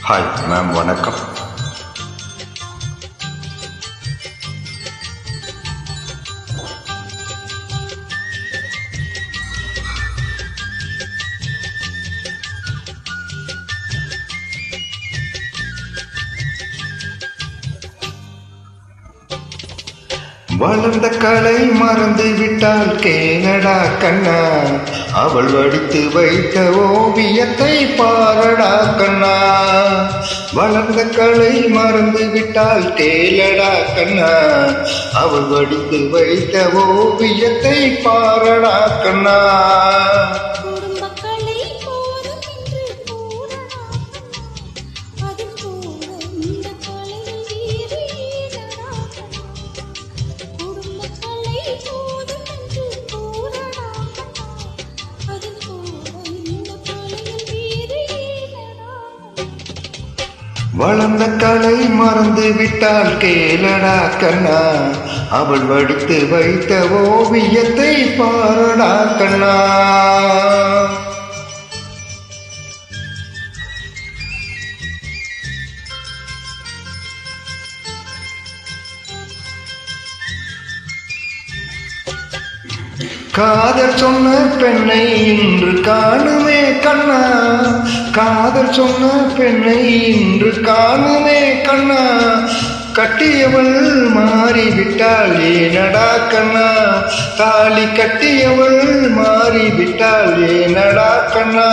Hi ma'am, வணக்கம். வளர்ந்த கலை மறந்து விட்டால் கேனடா கண்ணா, அவள் வடித்து வைத்த ஓவியத்தை பாரடா கண்ணா. வளர்ந்த கலை மறந்து விட்டால் கேளடா கண்ணா, அவள் வடித்து வைத்த ஓவியத்தை பாரடா கண்ணா. வளர்ந்த கலை மறந்து விட்டால் கேளடா கண்ணா, அவள் வடித்து வைத்த ஓவியத்தை பாரடா கண்ணா. காதல் சொன்ன பெண்ணை இன்று காணுமே கண்ணா, காதல் சொன்ன பெண்ணை இன்று காணுமே கண்ணா. கட்டியவள் மாறிவிட்டாள் ஏனடா கண்ணா, தாலி கட்டியவள் மாறிவிட்டாள் ஏனடா கண்ணா.